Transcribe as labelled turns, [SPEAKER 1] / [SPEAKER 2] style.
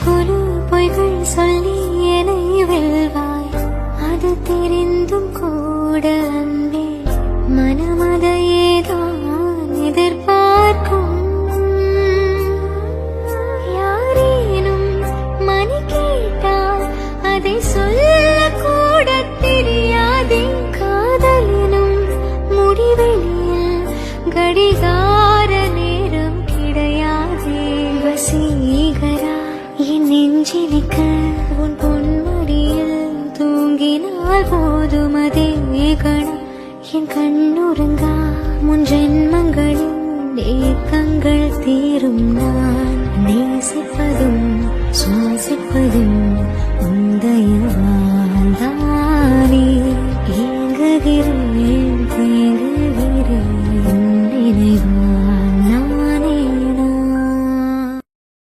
[SPEAKER 1] குழு பொய்கள் சொல்லி என்னை வெல்வாய், அது தெரிந்தும் கூட அன்பே மனமதையேதான் எதிர்பார்க்கும். யாரேனும் மணி கேட்டால் அதை சொல்ல கூட தெரியாதே. காதலினும் முடிவெளியில் கடிகார நேரம் கிடையாதே. வசீகரா என் நெஞ்சினிக்க உன் பொன்மடியில் தூங்கினால் போதும் அதே கணம். என் கண்ணுறங்கா முன் ஜென்மங்களின் ஏக்கங்கள் தீரும். நான் நேசிப்பதும் சுவாசிப்பதும் உந்தயவா.